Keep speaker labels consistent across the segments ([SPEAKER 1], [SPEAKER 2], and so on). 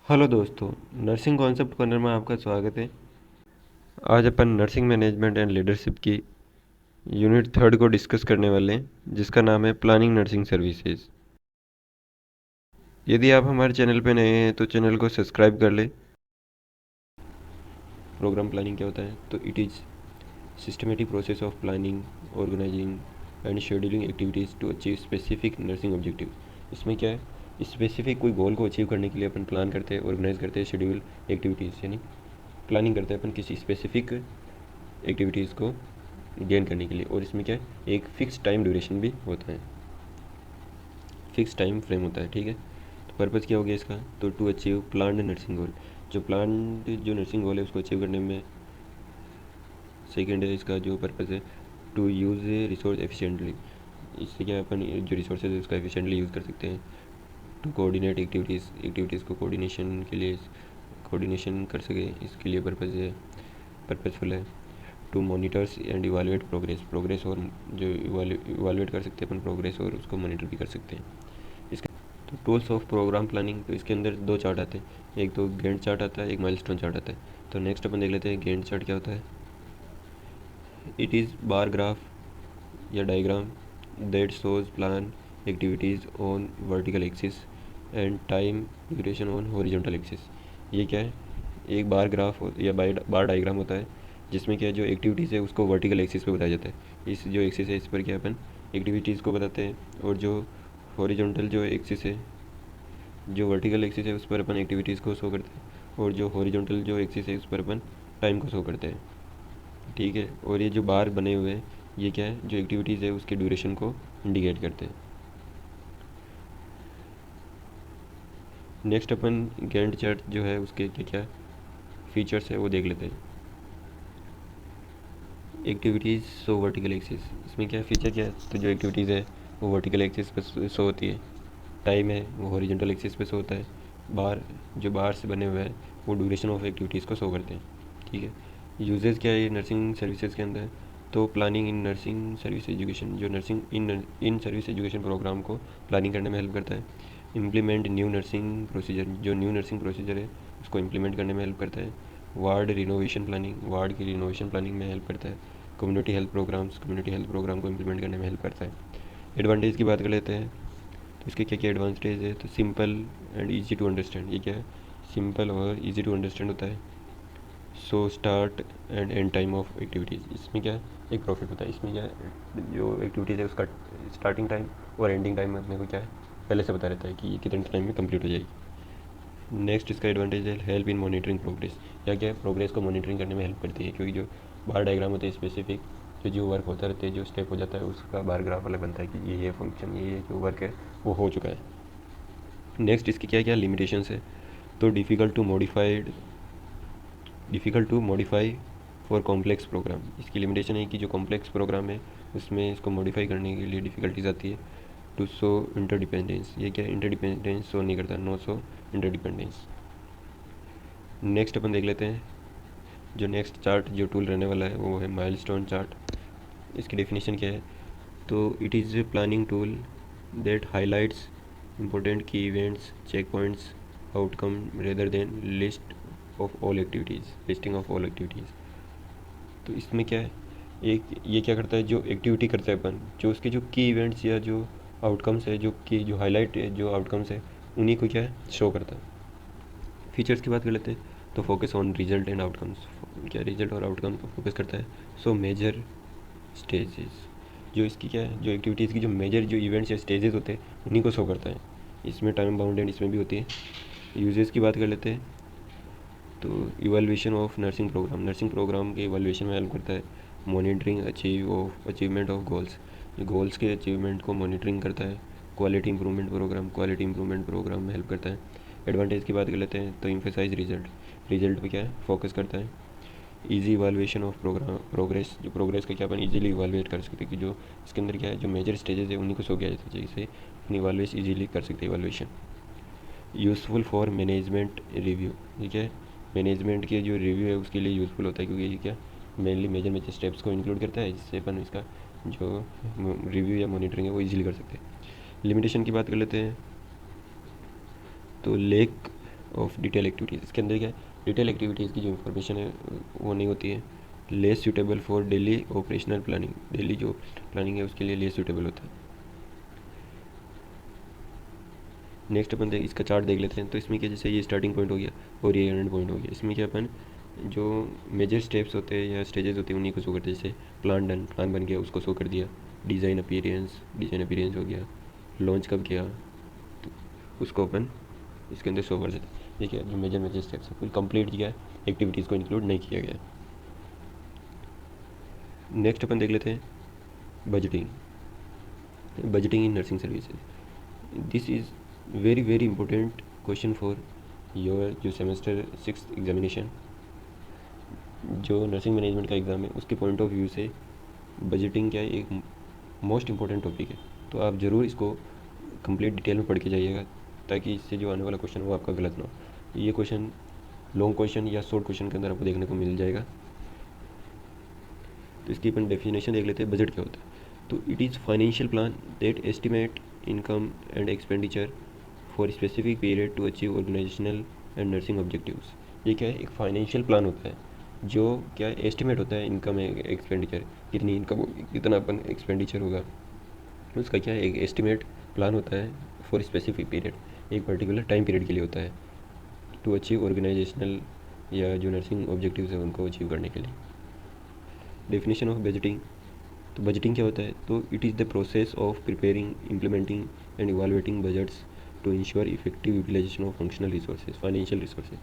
[SPEAKER 1] Hello दोस्तों, nursing concept corner में आपका स्वागत है। आज अपन नर्सिंग मैनेजमेंट एंड लीडरशिप की यूनिट थर्ड को डिस्कस करने वाले हैं, जिसका नाम है प्लानिंग नर्सिंग सर्विसेज। यदि आप हमारे चैनल पर नए हैं तो चैनल को सब्सक्राइब कर लें। प्रोग्राम प्लानिंग क्या होता है? तो it is systematic process of planning, organising and scheduling activities to achieve specific nursing objective. इसमें क्या है, स्पेसिफिक कोई गोल को अचीव करने के लिए अपन प्लान करते हैं, ऑर्गेनाइज करते हैं, शेड्यूल एक्टिविटीज़ यानी प्लानिंग करते हैं अपन किसी स्पेसिफिक एक्टिविटीज़ को गेन करने के लिए। और इसमें क्या है, एक फ़िक्स टाइम ड्यूरेशन भी होता है, फ़िक्स टाइम फ्रेम होता है। ठीक है, तो पर्पज़ क्या हो गया इसका? तो टू अचीव प्लान्ड नर्सिंग गोल, जो नर्सिंग गोल है उसको अचीव करने में। सेकेंड है इसका जो पर्पज़ है, टू यूज़ रिसोर्स एफिशिएंटली। इससे क्या अपन जो रिसोर्सेज है उसका एफिशिएंटली यूज़ कर सकते हैं। टू कोऑर्डिनेट एक्टिविटीज़ को कोऑर्डिनेशन के लिए कोऑर्डिनेशन कर सके, इसके लिए पर्पज़फुल है। To monitors and evaluate progress और जो इवालुएट कर सकते हैं अपन प्रोग्रेस, और उसको मॉनिटर भी कर सकते हैं। इसके तो टूल्स ऑफ प्रोग्राम प्लानिंग, तो इसके अंदर दो चार्ट आते हैं, एक तो गैंट चार्ट आता है, एक माइलस्टोन चार्ट आता है। तो नेक्स्ट अपन देख लेते हैं गैंट चार्ट क्या होता है। इट इज़ बार ग्राफ या diagram that shows plan activities on vertical axis and time duration on horizontal axis. ये क्या है, एक बार ग्राफ या बार डायग्राम होता है, जिसमें क्या जो एक्टिविटीज़ है उसको वर्टिकल एक्सिस पे बताया जाता है। इस जो एक्सिस है इस पर क्या अपन एक्टिविटीज़ को बताते हैं, और जो हॉरिजॉन्टल जो एक्सिस है, जो वर्टिकल एक्सिस है उस पर अपन एक्टिविटीज़ को शो करते हैं, और जो हॉरिजॉन्टल जो एक्सिस है उस पर अपन टाइम को शो करते हैं। ठीक है, और ये जो बार बने हुए हैं ये क्या है, जो एक्टिविटीज़ है उसके ड्यूरेशन को इंडिकेट करते हैं। नेक्स्ट अपन गैंट चार्ट जो है उसके क्या क्या फीचर्स है वो देख लेते हैं। एक्टिविटीज़ शो वर्टिकल एक्सिस, इसमें क्या फीचर क्या है, तो जो एक्टिविटीज़ है वो वर्टिकल एक्सिस पे शो होती है। टाइम है वो हॉरिजॉन्टल एक्सिस पे शो होता है। बार जो बार से बने हुए हैं वो ड्यूरेशन ऑफ एक्टिविटीज़ को शो करते हैं। ठीक है, यूजेस क्या है ये नर्सिंग सर्विसेज के अंदर? तो planning in nursing service education, जो nursing in service education program को प्लानिंग करने में हेल्प करता है। इम्प्लीमेंट न्यू नर्सिंग प्रोसीजर, जो न्यू नर्सिंग प्रोसीजर है उसको इम्प्लीमेंट करने में हेल्प करता है। वार्ड रिनोवेशन प्लानिंग, वार्ड की रिनोवेशन प्लानिंग में हेल्प करता है। कम्युनिटी हेल्थ प्रोग्राम को इम्प्लीमेंट करने में हेल्प करता है। एडवांटेज की बात कर लेते हैं, तो इसके क्या क्या एडवांटेज है? तो simple and easy to understand, ये क्या है, सिंपल और ईजी टू अंडरस्टैंड होता है। So start and and time of activities, इसमें क्या है, एक प्रॉफिट होता है। इसमें क्या है, जो एक्टिविटीज़ है उसका स्टार्टिंग टाइम और एंडिंग टाइम अपने को क्या है पहले से बता रहता है कि ये कितने टाइम में कंप्लीट हो जाएगी। नेक्स्ट इसका एडवांटेज है हेल्प इन मॉनिटरिंग प्रोग्रेस, या क्या है, प्रोग्रेस को मॉनिटरिंग करने में हेल्प करती है, क्योंकि जो बार डायग्राम होते हैं स्पेसिफिक, जो वर्क होता रहता है, जो स्टेप हो जाता है उसका बार ग्राफ अलग बनता है कि ये फंक्शन, ये जो वर्क है वो हो चुका है। नेक्स्ट इसकी क्या क्या लिमिटेशंस है? तो difficult to modify for complex programme, इसकी लिमिटेशन है कि जो कॉम्प्लेक्स प्रोग्राम है उसमें इसको मॉडिफाई करने के लिए डिफ़िकल्टीज आती है। टू शो इंटरडिपेंडेंस, ये क्या इंटरडिपेंडेंस शो नहीं करता, नो शो इंटरडिपेंडेंस। नेक्स्ट अपन देख लेते हैं, जो नेक्स्ट चार्ट जो टूल रहने वाला है वो है माइलस्टोन चार्ट। इसकी डेफिनेशन क्या है? तो it is a planning tool that highlights important key events, checkpoints, outcome rather than listing of all activities. तो इसमें क्या है, एक ये क्या करता है, जो एक्टिविटी करता है अपन, जो उसके जो की इवेंट्स या जो आउटकम्स है, जो हाईलाइट जो आउटकम्स है उन्हीं को क्या है शो करता है। फीचर्स की बात कर लेते हैं, तो focus on result and outcomes, क्या रिजल्ट और आउटकम को फोकस करता है। सो मेजर स्टेजेस, जो इसकी क्या है, जो एक्टिविटीज़ की जो मेजर जो इवेंट्स या स्टेजेस होते हैं उन्हीं को शो करता है। इसमें टाइम बाउंडेड इसमें भी होती है। यूजेस की बात कर लेते हैं, तो इवैल्यूएशन ऑफ नर्सिंग प्रोग्राम के इवैल्यूएशन में हेल्प करता है। मॉनिटरिंग अचीवमेंट ऑफ गोल्स के अचीवमेंट को मॉनिटरिंग करता है। क्वालिटी इंप्रूवमेंट प्रोग्राम में हेल्प करता है। एडवांटेज की बात कर लेते हैं, तो इम्फेसाइज रिजल्ट पे क्या है फोकस करता है। ईजी इवालुएशन ऑफ प्रोग्रेस, जो प्रोग्रेस का क्या अपन ईजिली इवालुएट कर सकते हैं, कि जो इसके अंदर क्या है, जो मेजर स्टेजेस है उन्हीं को शो किया जाता है, जिससे अपनी इवालुएट ईजिली कर सकते हैं evaluation. Useful for management review, ठीक है, मैनेजमेंट के जो रिव्यू है उसके लिए यूज़फुल होता है, क्योंकि ये क्या मेनली मेजर स्टेप्स को इंक्लूड करता है, जिससे अपन इसका जो रिव्यू या मॉनिटरिंग है वो इजीली कर सकते हैं। लिमिटेशन की बात कर लेते हैं, तो लेक ऑफ डिटेल एक्टिविटीज़। इसके अंदर क्या है, डिटेल एक्टिविटीज़ की जो इन्फॉर्मेशन है वो नहीं होती है। Less suitable for daily operational planning, daily जो प्लानिंग है उसके लिए लेस सूटेबल होता है। नेक्स्ट अपन इसका चार्ट देख लेते हैं। तो इसमें क्या, जैसे ये स्टार्टिंग पॉइंट हो गया और ये एंड पॉइंट हो गया। इसमें क्या अपन जो मेजर स्टेप्स होते हैं या स्टेजेस होते हैं उन्हीं को शो करते हैं। जैसे प्लान डन, प्लान बन गया उसको शो कर दिया। डिज़ाइन अपीयरेंस हो गया। लॉन्च कब किया तो उसको अपन इसके अंदर शो कर देते हैं। ये क्या, जो मेजर स्टेप्स है कोई कंप्लीट किया है, एक्टिविटीज़ को इंक्लूड नहीं किया गया। नेक्स्ट अपन देख लेते हैं budgeting in nursing services. This is very important question for your जो सेमेस्टर 6 एग्जामिनेशन, जो नर्सिंग मैनेजमेंट का एग्ज़ाम है उसके पॉइंट ऑफ व्यू से बजटिंग क्या है, एक मोस्ट इम्पॉर्टेंट टॉपिक है। तो आप ज़रूर इसको कंप्लीट डिटेल में पढ़ के जाइएगा ताकि इससे जो आने वाला क्वेश्चन वो आपका गलत ना हो। ये क्वेश्चन लॉन्ग क्वेश्चन या शॉर्ट क्वेश्चन के अंदर आपको देखने को मिल जाएगा। तो इसकी अपन डेफिनेशन देख लेते हैं, बजट क्या होता है। तो it is financial plan that estimate income and expenditure for specific period to achieve organisational and nursing objectives. ये क्या है, एक फाइनेंशियल प्लान होता है जो क्या एस्टिमेट होता है इनकम एक्सपेंडिचर, कितनी इनकम होगी, कितना अपन एक्सपेंडिचर होगा, उसका क्या है एक एस्टिमेट प्लान होता है फॉर स्पेसिफिक पीरियड, एक पर्टिकुलर टाइम पीरियड के लिए होता है, टू अचीव ऑर्गेनाइजेशनल या जो नर्सिंग ऑब्जेक्टिव्स है उनको अचीव करने के लिए। Definition of budgeting. तो बजटिंग क्या होता है, तो it is the process of preparing, implementing and evaluating budgets to ensure effective utilization of functional resources, financial resources.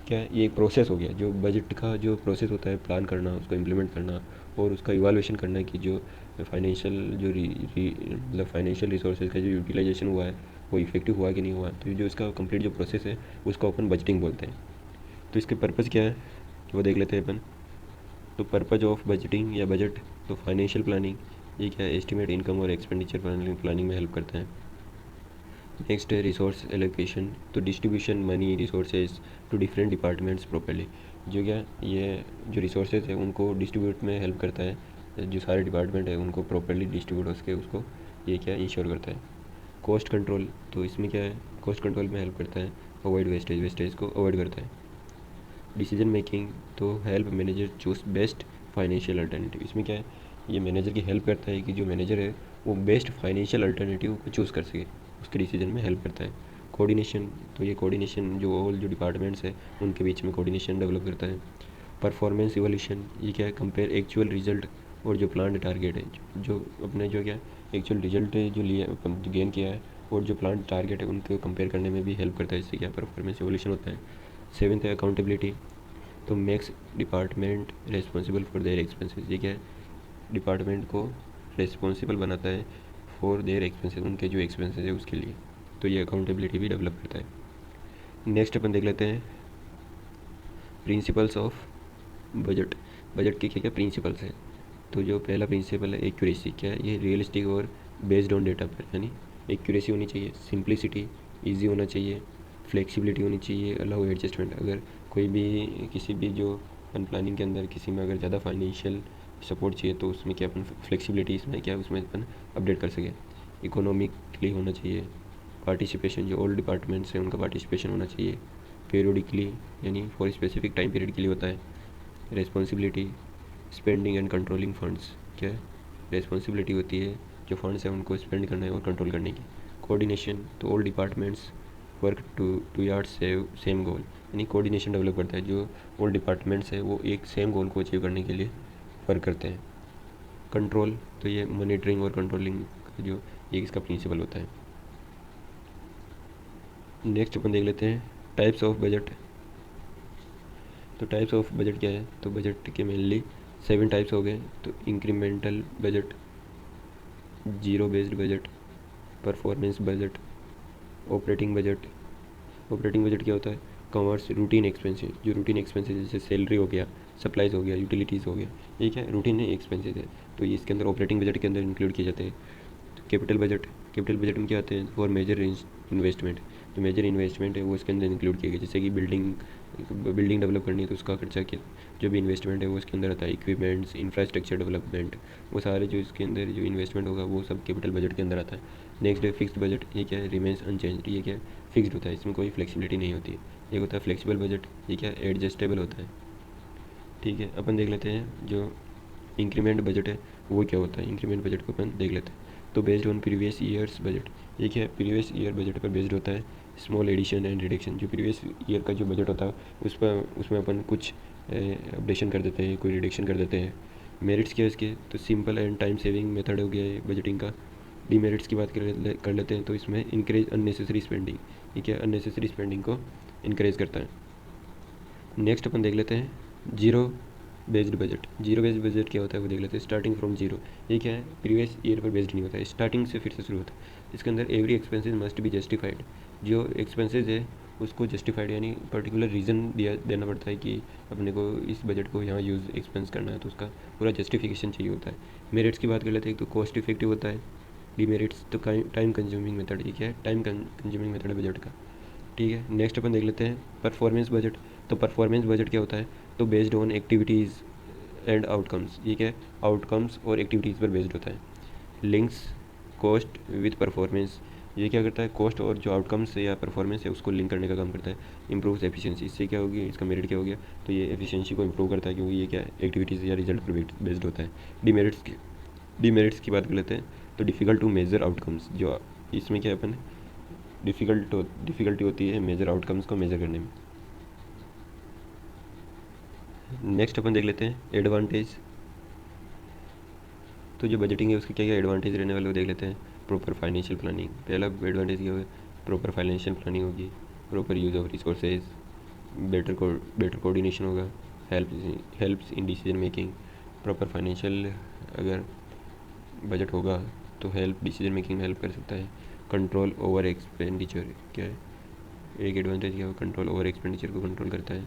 [SPEAKER 1] क्या ये एक प्रोसेस हो गया, जो बजट का जो प्रोसेस होता है, प्लान करना, उसको इम्प्लीमेंट करना और उसका इवालुएशन करना कि जो फाइनेंशियल जो मतलब फाइनेंशियल रिसोर्सेज का जो यूटिलाइजेशन हुआ है वो इफेक्टिव हुआ कि नहीं हुआ। तो जो इसका कंप्लीट जो प्रोसेस है उसको अपन बजटिंग बोलते हैं। तो इसके पर्पज़ क्या है वो देख लेते हैं अपन। तो पर्पज़ ऑफ बजटिंग या बजट, तो फाइनेंशियल प्लानिंग, ये क्या है, एस्टिमेट इनकम और एक्सपेंडिचर प्लानिंग में हेल्प करता है। नेक्स्ट है रिसोर्स एलोकेशन, तो distribution money resources to different departments properly, जो क्या ये जो रिसोर्सेज है उनको डिस्ट्रीब्यूट में हेल्प करता है, जो सारे डिपार्टमेंट है उनको प्रॉपर्ली डिस्ट्रीब्यूट हो सके उसको ये क्या इंश्योर करता है। कॉस्ट कंट्रोल, तो इसमें क्या है, कॉस्ट कंट्रोल में हेल्प करता है, अवॉइड वेस्टेज को अवॉइड करता है। डिसीजन मेकिंग, तो help manager choose best financial alternative, इसमें क्या है, ये मैनेजर की हेल्प करता है कि जो मैनेजर है वो बेस्ट फाइनेंशियल अल्टरनेटिव को चूज़ कर सके, उसके डिसीजन में हेल्प करता है। कोऑर्डिनेशन, तो ये कोऑर्डिनेशन जो ऑल जो डिपार्टमेंट्स है उनके बीच में कोऑर्डिनेशन डेवलप करता है। परफॉर्मेंस इवोल्यूशन, ये क्या है, कंपेयर एक्चुअल रिजल्ट और जो प्लान टारगेट है, जो अपने जो क्या एक्चुअल रिजल्ट है जो लिया जो गेन किया है और जो प्लान टारगेट है उनको कंपेयर करने में भी हेल्प करता है। इससे क्या परफॉर्मेंस इवोल्यूशन होता है। सेवन्थ है अकाउंटेबिलिटी, तो makes department responsible for their expenses, ये क्या है, डिपार्टमेंट को रिस्पॉन्सिबल बनाता है फॉर देयर एक्सपेंसेस, उनके जो एक्सपेंसेस है उसके लिए। तो ये अकाउंटेबिलिटी भी डेवलप करता है। नेक्स्ट अपन देख लेते हैं प्रिंसिपल्स ऑफ बजट। बजट के क्या क्या प्रिंसिपल्स हैं। तो जो पहला प्रिंसिपल है एक्यूरेसी, क्या है, ये रियलिस्टिक और बेस्ड ऑन डेटा पर, यानी एक्यूरेसी होनी चाहिए, सिंप्लिसिटी, ईजी होना चाहिए, फ्लेक्सिबिलिटी होनी चाहिए, अलाउ एडजस्टमेंट। अगर कोई भी किसी भी जो अपन प्लानिंग के अंदर किसी में अगर ज़्यादा फाइनेंशियल सपोर्ट चाहिए तो उसमें क्या अपन फ्लेक्सिबिलिटी इसमें क्या उसमें अपन अपडेट कर सकें। इकोनॉमिकली होना चाहिए, पार्टिसिपेशन, जो ऑल डिपार्टमेंट्स हैं उनका पार्टिसिपेशन होना चाहिए। पीरियडिकली, यानी फॉर स्पेसिफिक टाइम पीरियड के लिए होता है। Responsibility, spending and controlling funds, क्या रिस्पॉन्सिबिलिटी होती है जो फंड्स हैं उनको स्पेंड करना है और कंट्रोल करने की। कोऑर्डिनेशन, तो all departments work toward same goal, यानी कोऑर्डिनेशन डेवलप करता है, जो ऑल डिपार्टमेंट्स है वो एक सेम गोल को अचीव करने के लिए वर्क करते हैं। कंट्रोल, तो ये मॉनिटरिंग और कंट्रोलिंग का जो एक इसका प्रिंसिपल होता है। नेक्स्ट अपन देख लेते हैं टाइप्स ऑफ बजट। तो टाइप्स ऑफ बजट क्या है, तो बजट के मेनली 7 टाइप्स हो गए। तो incremental budget, zero based budget, performance budget, operating budget. Operating budget क्या होता है, कॉमर्स रूटीन एक्सपेंसेस, जो रूटीन एक्सपेंसेस जैसे सैलरी हो गया, सप्लाइज हो गया, यूटिलिटीज़ हो गया, ये क्या रूटीन एक्सपेंसेस है, तो ये इसके अंदर ऑपरेटिंग बजट के अंदर इंक्लूड किए जाते हैं। तो कैपिटल बजट में क्या आते हैं, फॉर मेजर इन्वेस्टमेंट, जो मेजर इन्वेस्टमेंट है वो इसके अंदर इंक्लूड किए गए, जैसे कि बिल्डिंग डेवलप करनी है तो उसका खर्चा क्या, जो भी इन्वेस्टमेंट है वो इसके अंदर आता है। इक्विपमेंट्स, इंफ्रास्ट्रक्चर डेवलपमेंट, वो सारे जो इसके अंदर जो इन्वेस्टमेंट होगा वो सब कैपिटल बजट के अंदर आता है। नेक्स्ट है फिक्स्ड बजट, ये क्या है, रिमेन्स अनचेंज्ड, ये क्या है, फिक्स्ड होता है, इसमें कोई फ्लेक्सिबिलिटी नहीं होती है। एक होता है फ्लेक्सिबल बजट, ये क्या एडजस्टेबल होता है। ठीक है, अपन देख लेते हैं जो इंक्रीमेंट बजट है वो क्या होता है। इंक्रीमेंट बजट को अपन देख लेते हैं। तो based on previous years budget, ये क्या है, प्रीवियस ईयर बजट पर बेस्ड होता है। स्मॉल एडिशन एंड रिडक्शन, जो प्रीवियस ईयर का जो बजट होता है उसमें अपन कुछ अपडेशन कर देते हैं, कोई रिडक्शन कर देते हैं। मेरिट्स क्या है इसके, तो simple and time saving method हो गया है बजटिंग का। डीमेरिट्स की बात कर लेते हैं, तो इसमें इनक्रेज अननेसेसरी स्पेंडिंग, ये क्या अननेसेसरी स्पेंडिंग को इनक्रेज करता है। नेक्स्ट अपन देख लेते हैं zero based budget. Zero based budget क्या होता है वो देख लेते हैं। स्टार्टिंग फ्रॉम जीरो, ये क्या है, प्रीवियस ईयर पर बेस्ड नहीं होता है, स्टार्टिंग से फिर से शुरू होता है। इसके अंदर every expenses must be justified, जो एक्सपेंसेस है उसको जस्टिफाइड यानी पर्टिकुलर रीज़न देना पड़ता है कि अपने को इस बजट को यहाँ यूज़ एक्सपेंस करना है, तो उसका पूरा जस्टिफिकेशन चाहिए होता है। मेरिट्स की बात कर लेते हैं, तो कॉस्ट इफेक्टिव होता है। डीमेरिट्स तो टाइम कंज्यूमिंग मेथड, ये क्या है, टाइम कंज्यूमिंग मेथड है बजट का। ठीक है, नेक्स्ट अपन देख लेते हैं परफॉर्मेंस बजट। तो परफॉर्मेंस बजट क्या होता है, तो based on activities and outcomes, ये क्या है, आउटकम्स और एक्टिविटीज़ पर बेस्ड होता है। लिंक्स कॉस्ट विद परफॉर्मेंस, ये क्या करता है, कॉस्ट और जो आउटकम्स है या परफॉर्मेंस है उसको लिंक करने का काम करता है। इम्प्रूव्स एफिशिएंसी, इससे क्या होगी, इसका मेरिट क्या हो गया, तो ये एफिशिएंसी को इम्प्रूव करता है, क्योंकि ये क्या है, एक्टिविटीज़ या रिजल्ट पर बेस्ड होता है। डीमेरिट्स की बात कर लेते हैं, तो डिफ़िकल्ट टू मेजर आउटकम्स, जो इसमें क्या है, अपन डिफ़िकल्टी होती है मेजर आउटकम्स को मेजर करने में। नेक्स्ट अपन देख लेते हैं एडवांटेज। तो जो बजटिंग है उसके क्या क्या एडवांटेज रहने वाले वो देख लेते हैं। प्रॉपर फाइनेंशियल प्लानिंग, पहला एडवांटेज क्या होगा, प्रॉपर फाइनेंशियल प्लानिंग होगी। Proper use of resources, better coordination होगा। Helps in decision making, proper financial अगर बजट होगा तो हेल्प डिसीजन मेकिंग में हेल्प कर सकता है। कंट्रोल ओवर एक्सपेंडिचर, क्या है एक एडवांटेज, क्या होगा, कंट्रोल ओवर एक्सपेंडिचर को कंट्रोल करता है।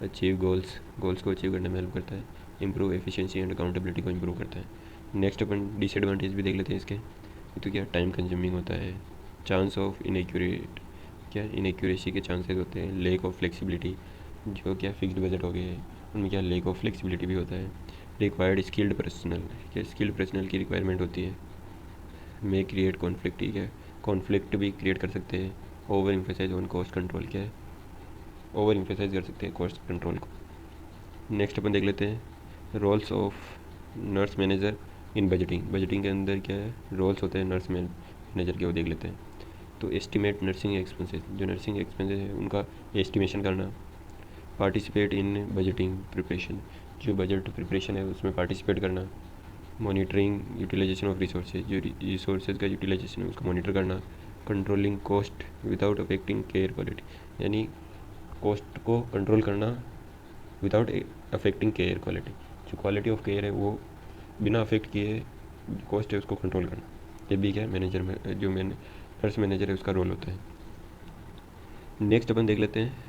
[SPEAKER 1] अचीव गोल्स को अचीव करने में हेल्प करता है। इंप्रूव एफिशिएंसी एंड अकाउंटेबिलिटी को इंप्रूव करता है। नेक्स्ट अपन डिसएडवांटेज भी देख लेते हैं इसके। तो क्या टाइम कंज्यूमिंग होता है। चांस ऑफ इनएक्यूरेट, क्या इनएक्यूरेसी के चांसेस होते हैं। लेक ऑफ फ्लेक्सिबिलिटी, जो क्या फिक्स्ड बजट हो गए उनमें क्या लेक ऑफ फ्लेक्सिबिलिटी भी होता है। रिक्वायर्ड स्किल्ड पर्सनल, क्या स्किल्ड पर्सनल की रिक्वायरमेंट होती है। मे क्रिएट कॉन्फ्लिक्ट, ठीक है, कॉन्फ्लिक्ट भी क्रिएट कर सकते हैं। Over emphasise on cost control, क्या है, ओवर इम्फेसाइज कर सकते हैं कॉस्ट कंट्रोल को। नेक्स्ट अपन देख लेते हैं roles of nurse manager in budgeting. Budgeting के अंदर क्या है रोल्स होते हैं नर्स मैनेजर के, वो देख लेते हैं। तो एस्टिमेट नर्सिंग एक्सपेंसेस, जो नर्सिंग एक्सपेंसेस है उनका एस्टिमेशन करना। पार्टिसिपेट इन बजटिंग प्रिपरेशन, जो बजट प्रिपरेशन है उसमें पार्टिसिपेट करना। मॉनिटरिंग यूटिलाइजेशन ऑफ रिसोर्सेज, जो रिसोर्सेज का यूटिलाइजेशन है उसका मॉनिटर करना। Controlling cost without affecting care quality, यानी कॉस्ट को कंट्रोल करना विदाउट अफेक्टिंग केयर क्वालिटी, जो क्वालिटी ऑफ केयर है वो बिना अफेक्ट किए कॉस्ट है उसको कंट्रोल करना। ये भी क्या है मैनेजर में, जो नर्स मैनेजर है उसका रोल होता है। नेक्स्ट अपन देख लेते हैं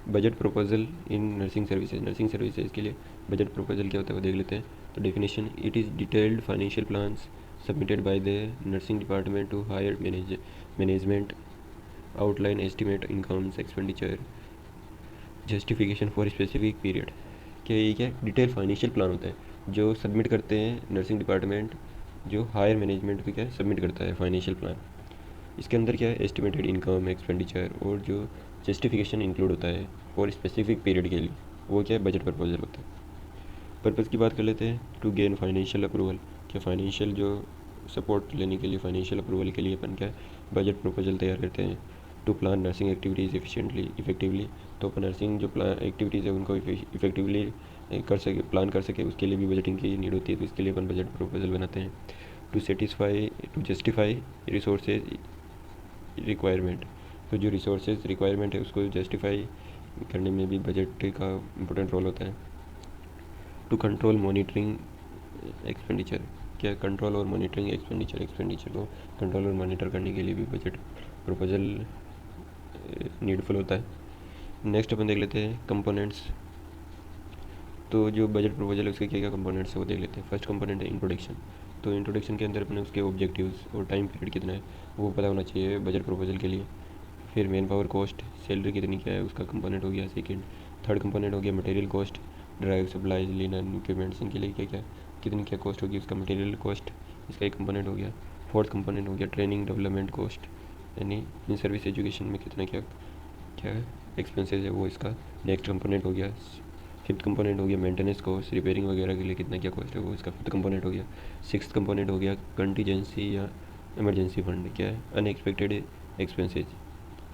[SPEAKER 1] budget proposal in nursing services. Nursing services के लिए बजट प्रपोजल क्या होता है वो देख लेते हैं। तो definition, it is detailed financial plans submitted by the nursing department to higher management, outline estimate incomes expenditure, justification for specific period. क्या ये क्या डिटेल फाइनेंशियल प्लान होता है जो सबमिट करते हैं नर्सिंग डिपार्टमेंट, जो हायर मैनेजमेंट को क्या सबमिट करता है फाइनेंशियल प्लान। इसके अंदर क्या है एस्टिमेटेड इनकम एक्सपेंडिचर और जो जस्टिफिकेशन इंक्लूड होता है और स्पेसिफिक पीरियड के लिए, वो क्या है बजट प्रपोजल होता है। पर्पज़ की बात कर लेते हैं, टू गेन फाइनेंशियल अप्रूवल, क्या फाइनेंशियल जो सपोर्ट लेने के लिए फाइनेंशियल अप्रूवल के लिए अपन क्या बजट प्रपोजल तैयार करते हैं। To plan nursing activities effectively, तो अपन नर्सिंग जो प्लान एक्टिविटीज़ है उनको इफेक्टिवली कर सके, प्लान कर सके, उसके लिए भी बजटिंग की नीड होती है, तो इसके लिए अपन बजट प्रपोजल बनाते हैं। टू जस्टिफाई रिसोर्सेज रिक्वायरमेंट, तो जो रिसोर्सेज रिक्वायरमेंट है उसको जस्टिफाई करने में भी बजट का इम्पोर्टेंट रोल होता है। टू कंट्रोल मॉनिटरिंग एक्सपेंडिचर, क्या कंट्रोल और मॉनिटरिंग एक्सपेंडिचर को कंट्रोल और मॉनिटर करने के लिए भी बजट प्रपोजल नीडफुल होता है। नेक्स्ट अपन देख लेते हैं कंपोनेंट्स। तो जो बजट प्रपोजल है उसके क्या क्या कंपोनेंट्स है वो देख लेते हैं। फर्स्ट कंपोनेंट है इंट्रोडक्शन। तो इंट्रोडक्शन के अंदर अपने उसके ऑब्जेक्टिव्स और टाइम पीरियड कितना है वो पता होना चाहिए बजट प्रपोजल के लिए। फिर मैन पावर कॉस्ट, सैलरी कितनी क्या है उसका कंपोनेंट हो गया सेकेंड। थर्ड कंपोनेंट हो गया material cost, drive supplies linen equipments इनके लिए क्या क्या कितनी क्या कॉस्ट होगी उसका मटेरियल कॉस्ट, इसका एक कंपोनेंट हो गया। फोर्थ कंपोनेंट हो गया ट्रेनिंग डेवलपमेंट कॉस्ट, यानी इन सर्विस एजुकेशन में कितना क्या क्या है एक्सपेंसेस है वो इसका नेक्स्ट कंपोनेंट हो गया। फिफ्थ कंपोनेंट हो गया मेंटेनेंस कॉस्ट, रिपेयरिंग वगैरह के लिए कितना क्या कॉस्ट है वो इसका फिफ्थ कंपोनेंट हो गया। सिक्स्थ कंपोनेंट हो गया कंटीजेंसी या इमरजेंसी फंड, क्या है अनएक्सपेक्टेड एक्सपेंसेज।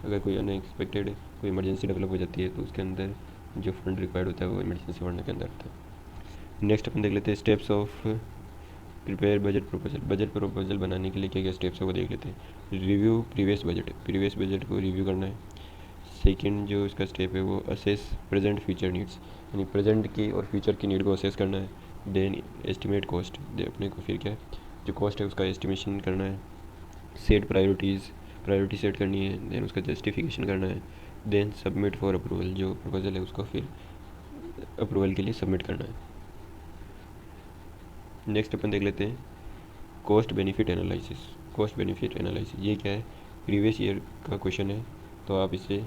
[SPEAKER 1] अगर कोई अनएक्सपेक्टेड कोई इमरजेंसी डेवलप हो जाती है तो उसके अंदर जो फंड रिक्वायर्ड होता है वो इमरजेंसी फंड के अंदर आता है। नेक्स्ट अपन देख लेते हैं steps of prepare budget proposal. Budget proposal बनाने के लिए क्या क्या स्टेप्स है वो देख लेते हैं। रिव्यू प्रीवियस बजट को रिव्यू करना है। सेकंड जो इसका स्टेप है वो असेस प्रेजेंट फ्यूचर नीड्स, यानी प्रेजेंट की और फ्यूचर की नीड को असेस करना है। देन एस्टिमेट कॉस्ट, अपने को फिर क्या है जो कॉस्ट है उसका एस्टिमेशन करना है। सेट प्रायोरिटी सेट करनी है। देन उसका जस्टिफिकेशन करना है। देन सबमिट फॉर अप्रूवल, जो प्रपोजल है उसको फिर अप्रूवल के लिए सबमिट करना है। नेक्स्ट अपन देख लेते हैं कॉस्ट बेनिफिट एनालिसिस। ये क्या है प्रीवियस ईयर का क्वेश्चन है, तो आप इसे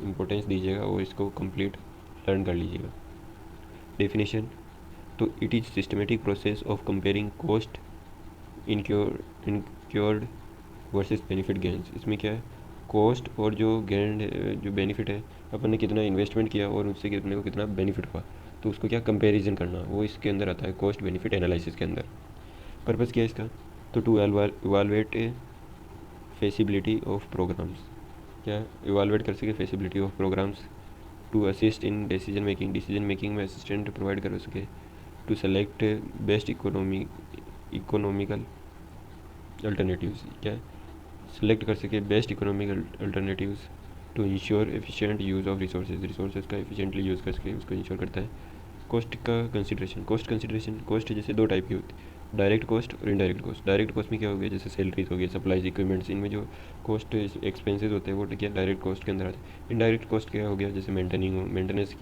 [SPEAKER 1] इम्पोर्टेंस दीजिएगा और इसको कंप्लीट लर्न कर लीजिएगा। डेफिनेशन, तो it is systematic process of comparing cost incurred versus benefit gains. इसमें क्या है कॉस्ट और जो गेन जो बेनिफिट है अपन ने कितना इन्वेस्टमेंट किया और उससे कितने को कितना बेनिफिट हुआ, तो उसको क्या कंपैरिजन करना वो इसके अंदर आता है कॉस्ट बेनिफिट एनालिसिस के अंदर। पर्पज़ क्या है इसका, तो to evaluate feasibility of programs, क्या इवालुएट कर सके feasibility of programs. To assist in decision making में असिस्टेंट प्रोवाइड कर सके। To select best economical alternatives, क्या सेलेक्ट कर सके best economical alternatives. To ensure efficient use of resources का एफिशिएंटली यूज़ कर सके उसको इंश्योर करता है। कॉस्ट का कंसिडरेशन, कॉस्ट जैसे दो टाइप की होती है, डायरेक्ट कॉस्ट और इनडायरेक्ट कॉस्ट। डायरेक्ट कॉस्ट में क्या हो गया जैसे सैलरीज हो गया, सप्लाईज, इक्विपमेंट्स, इनमें जो कॉस्ट एक्सपेंसेस होते हैं वो क्या डायरेक्ट कॉस्ट के अंदर आते हैं। इनडायरेक्ट कॉस्ट क्या हो गया जैसे मेंटेनेंस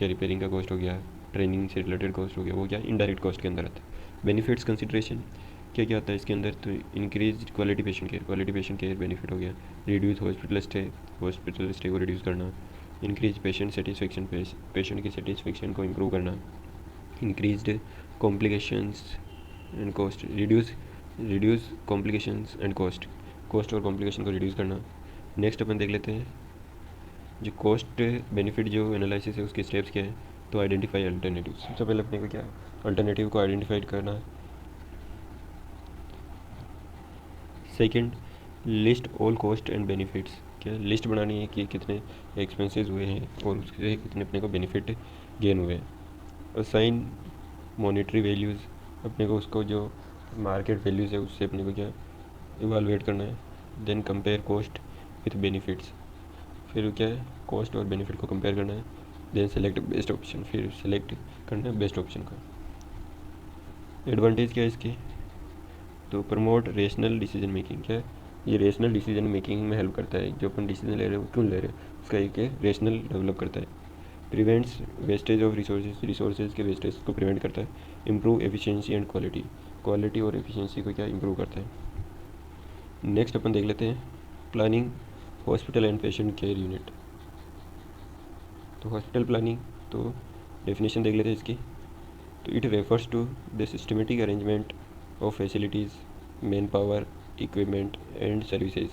[SPEAKER 1] या रिपेयरिंग का कॉस्ट हो गया, ट्रेनिंग से रिलेटेड कॉस्ट हो गया, वो क्या इनडायरेक्ट कॉस्ट के अंदर आता है। बेनिफिट्स कंसिडरेशन क्या क्या आता है इसके अंदर, तो increase quality patient care benefit हो गया। रिड्यूस हॉस्पिटल स्टे को रिड्यूस करना। इंक्रीज पेशेंट सेटिस्फेक्शन, पेशेंट की सेटिस्फेक्शन को इम्प्रूव करना। Increased complications and cost, reduce complications and cost और कॉम्प्लिकेशन को रिड्यूस करना। नेक्स्ट अपन देख लेते हैं जो कॉस्ट बेनिफिट जो एनालिसिस है उसके स्टेप्स क्या है, तो आइडेंटिफाई अल्टरनेटिव। सबसे पहले अपने को क्या अल्टरनेटिव को आइडेंटिफाई करना है। Second, list all cost and benefits, क्या लिस्ट बनानी है कि कितने एक्सपेंसेस हुए हैं और उससे कितने अपने को बेनिफिट गेन हुए हैं। असाइन मॉनेटरी वैल्यूज़, अपने को उसको जो मार्केट वैल्यूज़ है उससे अपने को क्या इवालुएट करना है। Then compare cost with benefits, फिर क्या है कॉस्ट और बेनिफिट को कंपेयर करना है। देन सेलेक्ट बेस्ट ऑप्शन, फिर सेलेक्ट करना है बेस्ट ऑप्शन का। एडवांटेज क्या है इसकी, तो प्रमोट रेशनल डिसीजन मेकिंग, क्या है ये रेशनल डिसीजन मेकिंग में हेल्प करता है। जो अपन डिसीजन ले रहे हो क्यों ले रहे हो उसका एक रेशनल डेवलप करता है। प्रिवेंट्स वेस्टेज ऑफ रिसोर्सेज के वेस्टेज को प्रिवेंट करता है। इम्प्रूव एफिशिएंसी एंड क्वालिटी और एफिशिएंसी को क्या इम्प्रूव करता है। नेक्स्ट अपन देख लेते हैं planning hospital and patient care unit. तो हॉस्पिटल प्लानिंग, तो डेफिनेशन देख लेते हैं इसकी, तो it refers to the systematic arrangement of facilities, man power, equipment and services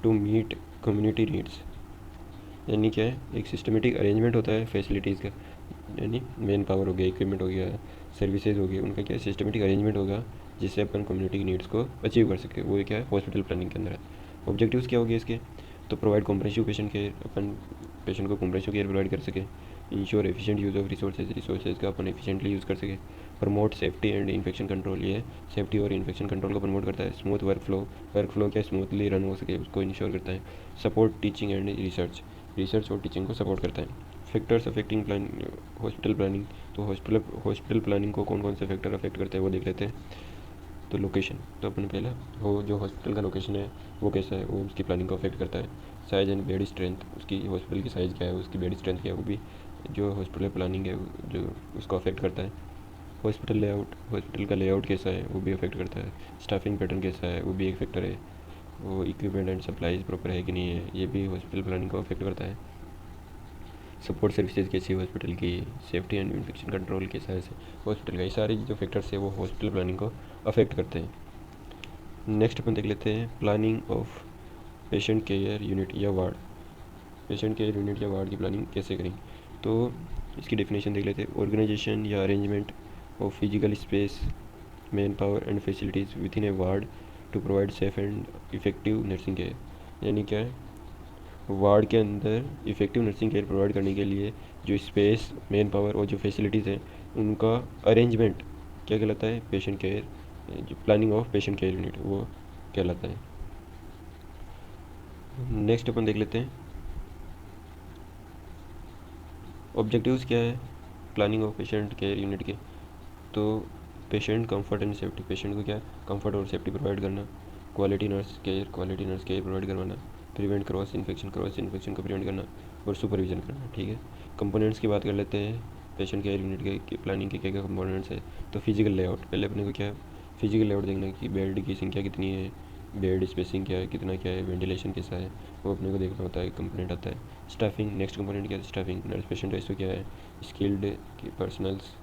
[SPEAKER 1] to meet community needs. यानी क्या है एक सिस्टमेटिक अरेंजमेंट होता है फैसिलिटीज़ का, यानी मैन पावर हो गया, इक्विपमेंट हो गया, सर्विसेज हो गया, उनका क्या सिस्टमेटिक अरेंजमेंट होगा जिससे अपन कम्युनिटी की नीड्स को अचीव कर सके। वो क्या है हॉस्पिटल प्लानिंग के अंदर है। ऑब्जेक्टिव्स क्या हो गए इसके, तो प्रोवाइड कॉम्प्रहेंसिव पेशेंट केयर, अपन पेशेंट को कॉम्प्रहेंसिव केयर प्रोवाइड कर सके। Ensure efficient use of resources का अपन एफिशिएंटली यूज़ कर सके। Promote safety and infection control, ये सेफ्टी और इन्फेक्शन कंट्रोल को प्रमोट करता है। स्मूथ वर्क फ्लो क्या स्मूथली रन हो सके उसको इंश्योर करता है। सपोर्ट टीचिंग एंड रिसर्च और टीचिंग को सपोर्ट करता है। फैक्टर्स अफेक्टिंग हॉस्पिटल प्लानिंग, तो हॉस्पिटल प्लानिंग को कौन कौन से फैक्टर अफेक्ट करते हैं वो देख लेते हैं। तो लोकेशन, तो अपन पहला वो जो हॉस्पिटल का लोकेशन है वो कैसा है वो उसकी प्लानिंग को अफेक्ट करता है। साइज एंड बेड स्ट्रेंथ, उसकी हॉस्पिटल की साइज़ क्या है, उसकी बेड स्ट्रेंथ क्या है, वो भी जो हॉस्पिटल प्लानिंग है जो उसको अफेक्ट करता है। हॉस्पिटल का लेआउट कैसा है वो भी अफेक्ट करता है। स्टाफिंग पैटर्न कैसा है वो भी एक फैक्टर है। वो इक्विपमेंट एंड सप्लाईज प्रॉपर है कि नहीं है ये भी हॉस्पिटल प्लानिंग को अफेक्ट करता है। सपोर्ट सर्विसेज कैसी है हॉस्पिटल की, सेफ्टी एंड इन्फेक्शन कंट्रोल कैसा है हॉस्पिटल का, ये सारे जो फैक्टर्स है वो हॉस्पिटल प्लानिंग को अफेक्ट करते हैं। नेक्स्ट अपन देख लेते हैं planning of patient care unit या वार्ड। पेशेंट केयर यूनिट या वार्ड की प्लानिंग कैसे करें। तो इसकी डेफिनेशन देख लेते हैं। ऑर्गेनाइजेशन या arrangement of physical space, man power and facilities within a ward to provide safe and effective nursing care. यानी क्या है, वार्ड के अंदर इफ़ेक्टिव नर्सिंग केयर प्रोवाइड करने के लिए जो स्पेस, मैन पावर और जो फैसिलिटीज़ हैं उनका अरेंजमेंट क्या कहलाता है, पेशेंट केयर, जो planning of patient care unit वो कहलाता है। नेक्स्ट अपन देख लेते हैं ऑब्जेक्टिव्स क्या है planning of patient care unit के। तो patient comfort and safety, patient को क्या कंफर्ट और सेफ्टी प्रोवाइड करना। क्वालिटी नर्स केयर प्रोवाइड करवाना। प्रिवेंट क्रॉस इन्फेक्शन को प्रिवेंट करना और सुपरविजन करना। ठीक है, कंपोनेंट्स की बात कर लेते हैं। पेशेंट केयर यूनिट के प्लानिंग के क्या क्या कंपोनेंट्स है। तो फिजिकल लेआउट, पहले अपने को क्या फिजिकल लेआउट देखना है कि बेड की संख्या कितनी है, बेड स्पेसिंग क्या है, कितना क्या है, वेंटिलेशन कैसा है, वो अपने को देखना होता है, कंपोनेंट आता है। स्टाफिंग, नेक्स्ट कंपोनेंट क्या है, स्टाफिंग, नर्स पेशेंट रेशो क्या है, स्किल्ड की पर्सनल्स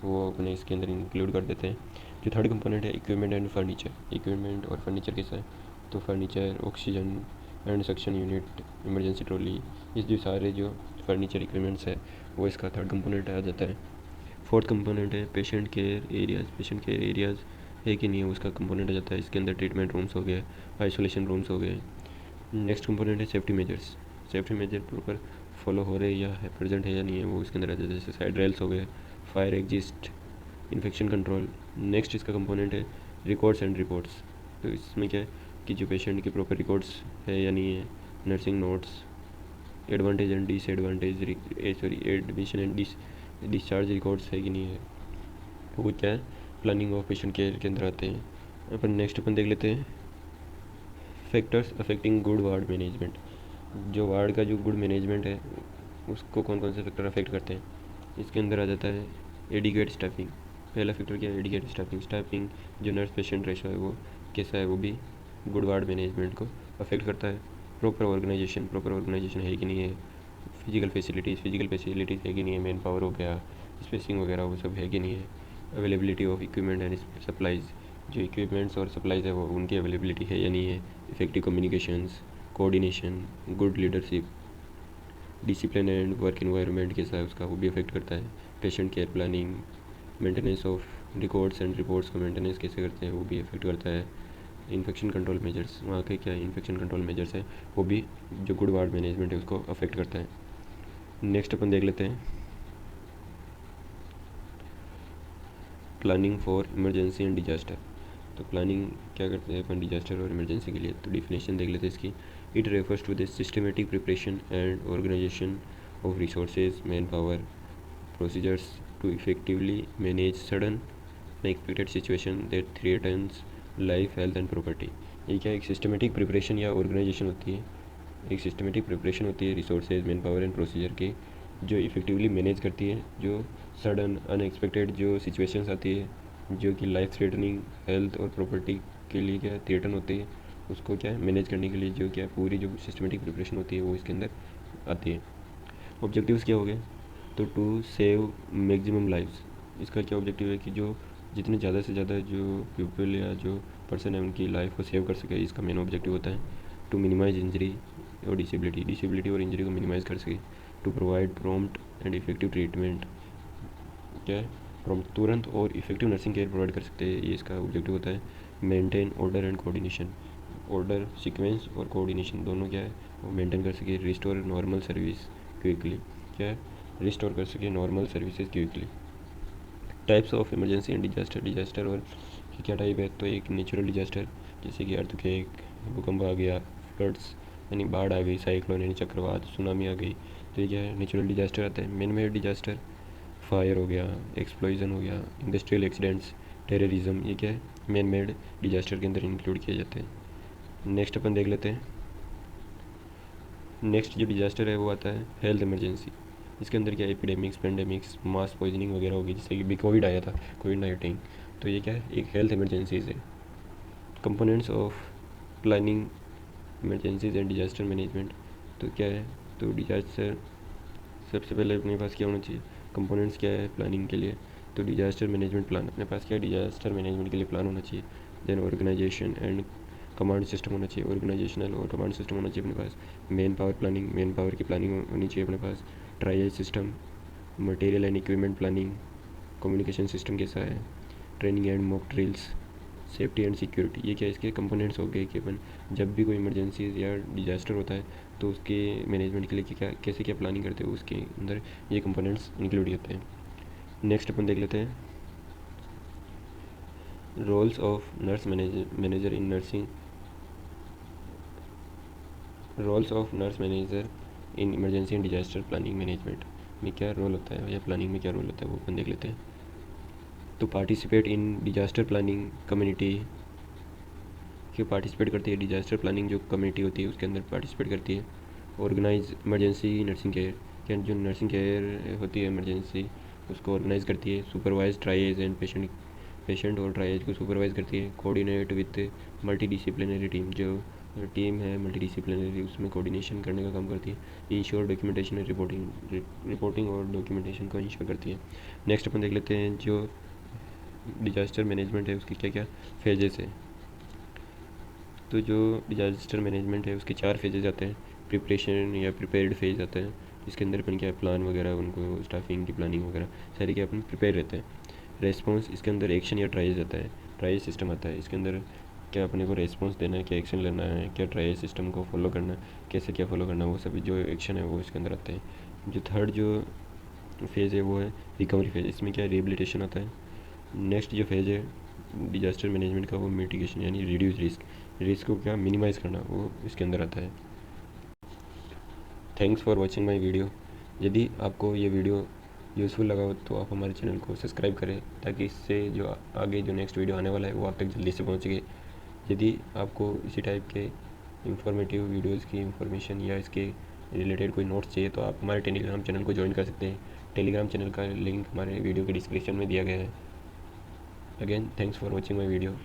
[SPEAKER 1] वो अपने इसके अंदर इंक्लूड कर देते हैं। जो थर्ड कंपोनेंट है इक्विपमेंट एंड फर्नीचर, इक्विपमेंट और फर्नीचर कैसा है। तो furniture, oxygen and suction unit, emergency trolley, इस जो सारे जो फर्नीचर इक्विपमेंट्स है वो इसका थर्ड कंपोनेंट आ जाता है। फोर्थ कंपोनेंट है patient care areas, patient care areas है कि नहीं है उसका कंपोनेंट आ जाता है। इसके अंदर ट्रीटमेंट रूम्स हो गए, आइसोलेशन रूम्स हो गए। नेक्स्ट कंपोनेंट है safety measures, safety major proper follow हो रहे या है, प्रेजेंट है या नहीं है वो इसके अंदर आ जाता है। जैसे साइड रेल्स हो गए, fire exist, infection control. Next इसका कंपोनेंट है रिकॉर्ड्स एंड रिपोर्ट्स। तो इसमें क्या है कि जो पेशेंट के प्रॉपर रिकॉर्ड्स है या नहीं है, nursing notes, advantage and disadvantage, admission and discharge records है कि नहीं है, वो क्या है प्लानिंग ऑफ पेशेंट केयर के अंदर आते हैं। अपन देख लेते हैं factors affecting good ward management. जो वार्ड का जो गुड मैनेजमेंट है उसको कौन कौन से फैक्टर अफेक्ट करते हैं। इसके अंदर आ जाता है एडिकेट स्टाफिंग। पहला फैक्टर क्या है, एडिकेट स्टाफिंग। स्टाफिंग जो नर्स पेशेंट रेशो है वो कैसा है, वो भी गुड वार्ड मैनेजमेंट को अफेक्ट करता है। प्रॉपर ऑर्गेनाइजेशन है कि नहीं है। फिजिकल फैसिलिटीज़ है कि नहीं है, मैन पावर हो गया, स्पेसिंग वगैरह वो सब है कि नहीं है। Availability of equipment and supplies, जो इक्विपमेंट्स और सप्लाइज़ है वो उनकी अवेलेबिलिटी है या नहीं है। Effective communications, coordination, good leadership, discipline and work environment कैसा है उसका, वो भी अफेक्ट करता है। Patient care planning, maintenance of records and reports का मेंटेनेंस कैसे करते हैं वो भी अफेक्ट करता है। इन्फेक्शन कंट्रोल मेजर्स, वहाँ के क्या इन्फेक्शन कंट्रोल मेजर्स है वो भी जो गुड वार्ड मैनेजमेंट है उसको अफेक्ट करता है। नेक्स्ट अपन देख लेते हैं planning for emergency and disaster. तो प्लानिंग क्या करते हैं अपन डिजास्टर और इमरजेंसी के लिए। तो डिफिनेशन देख लेते हैं इसकी। It refers to the systematic preparation and organisation of resources, man power, procedures to effectively manage sudden unexpected situation that threatens life, health and property. ये क्या एक सिस्टमेटिक प्रिपरेशन या ऑर्गेनाइजेशन होती है, एक सिस्टमेटिक प्रिपरेशन होती है resources, man power and procedure की, जो इफ़ेक्टिवली मैनेज करती है जो सडन अनएक्सपेक्टेड जो सिचुएशंस आती है जो कि लाइफ थ्रेटनिंग, हेल्थ और प्रॉपर्टी के लिए क्या थ्रेटन होती है, उसको क्या मैनेज करने के लिए जो क्या पूरी जो सिस्टमेटिक प्रिपरेशन होती है वो इसके अंदर आती है। ऑब्जेक्टिव्स क्या हो गए, तो टू सेव मैक्सिमम लाइव्स। इसका क्या ऑब्जेक्टिव है कि जो जितने ज़्यादा से ज़्यादा जो पीपल या जो पर्सन है उनकी लाइफ को सेव कर सके, इसका मेन ऑब्जेक्टिव होता है। टू मिनिमाइज इंजरी और डिसेबिलिटी और इंजरी को मिनिमाइज़ कर सके। To provide prompt and effective treatment, क्या है प्रॉम्प्ट, तुरंत और इफेक्टिव नर्सिंग केयर प्रोवाइड कर सकते हैं, ये इसका ऑब्जेक्टिव होता है। Maintain order and coordination, order sequence और कोऑर्डिनेशन दोनों क्या है वो मेंटेन कर सके। रिस्टोर नॉर्मल सर्विस क्विकली, क्या है रिस्टोर कर सके normal services quickly. Types of emergency and disaster और क्या टाइप है, तो एक नेचुरल डिजास्टर जैसे कि अर्थक्वेक, भूकंप आ गया, फ्लड्स यानी बाढ़ आ गई, साइक्लोन यानी चक्रवात, सुनामी आ गई, तो ये क्या है नेचुरल डिजास्टर आता है। मैन मेड डिजास्टर, फायर हो गया, एक्सप्लोजन हो गया, इंडस्ट्रियल एक्सीडेंट्स, टेररिज्म, ये क्या है मैन मेड डिजास्टर के अंदर इंक्लूड किए जाते हैं। नेक्स्ट अपन देख लेते हैं, नेक्स्ट जो डिजास्टर है वो आता है हेल्थ इमरजेंसी। इसके अंदर क्या एपिडेमिक्स, पेंडेमिक्स, मास पॉइजनिंग वगैरह होगी, जैसे कि भी कोविड आया था, कोविड-19, तो ये क्या है एक हेल्थ इमरजेंसीज है। Components of planning emergencies and disaster management, तो क्या है, तो डिजास्टर सबसे पहले अपने पास क्या होना चाहिए, कंपोनेंट्स क्या है प्लानिंग के लिए, तो डिजास्टर मैनेजमेंट प्लान अपने पास क्या है डिजास्टर मैनेजमेंट के लिए प्लान होना चाहिए। Then organization and command system होना चाहिए, ऑर्गेनाइजेशनल और कमांड सिस्टम होना चाहिए अपने पास। Manpower planning, manpower की प्लानिंग होनी चाहिए अपने पास। Triage system, material and equipment planning, communication system कैसा है, training and mock drills, safety and security. ये क्या इसके कंपोनेंट्स हो गए कि अपन जब भी कोई इमरजेंसी या डिजास्टर होता है तो उसके मैनेजमेंट के लिए क्या कैसे क्या प्लानिंग करते हैं, उसके अंदर ये कंपोनेंट्स इंक्लूड होते हैं। नेक्स्ट अपन देख लेते हैं roles of nurse manager in nursing, roles of nurse manager in emergency and disaster planning management में क्या रोल होता है या प्लानिंग में क्या रोल होता है वो अपन देख लेते हैं। तो participate in disaster planning community, क्यों पार्टिसिपेट करती है, डिजास्टर प्लानिंग जो कम्युनिटी होती है उसके अंदर पार्टिसिपेट करती है। ऑर्गेनाइज इमरजेंसी नर्सिंग केयर, क्या जो नर्सिंग केयर होती है इमरजेंसी उसको ऑर्गेनाइज करती है। सुपरवाइज ट्राइज एंड पेशेंट और ट्राइज को सुपरवाइज करती है। Coordinate with multi disciplinary team, जो टीम है मल्टी डिसिप्लिनरी उसमें कोऑर्डिनेशन करने का काम करती है। इंश्योर डॉक्यूमेंटेशन एंड रिपोर्टिंग और डॉक्यूमेंटेशन को इंश्योर करती है। नेक्स्ट अपन देख लेते हैं जो डिजास्टर मैनेजमेंट है उसकी क्या क्या फेजेस है। तो जो डिजास्टर मैनेजमेंट है उसके 4 फेजेज आते हैं। प्रिपरेशन या प्रिपेयर्ड फेज आता है, इसके अंदर अपन क्या प्लान वगैरह उनको स्टाफिंग की प्लानिंग वगैरह सारी क्या अपन प्रिपेयर रहते हैं। रेस्पॉन्स, इसके अंदर एक्शन या ट्रायल आता है, ट्रायल सिस्टम आता है, इसके अंदर क्या अपने को रेस्पॉन्स देना है, क्या एक्शन लेना है, क्या ट्रायल सिस्टम को फॉलो करना है, कैसे क्या फॉलो करना है, वो सभी जो एक्शन है वो इसके अंदर आते हैं। जो थर्ड जो फेज़ है वो है रिकवरी फेज़, इसमें क्या रिहेबिलिटेशन आता है। नेक्स्ट जो फेज़ है डिजास्टर मैनेजमेंट का वो मिटिगेशन यानी रिड्यूस रिस्क को क्या मिनिमाइज़ करना वो इसके अंदर आता है। Thanks for watching my video. यदि आपको ये वीडियो यूज़फुल लगा हो तो आप हमारे चैनल को सब्सक्राइब करें ताकि इससे जो आगे जो नेक्स्ट वीडियो आने वाला है वो आप तक जल्दी से पहुँच सके। यदि आपको इसी टाइप के इंफॉर्मेटिव वीडियोज़ की इंफॉर्मेशन या इसके रिलेटेड कोई नोट्स चाहिए तो आप हमारे टेलीग्राम चैनल को ज्वाइन कर सकते हैं। टेलीग्राम चैनल का लिंक हमारे वीडियो के डिस्क्रिप्शन में दिया गया है। Again thanks for watching my video.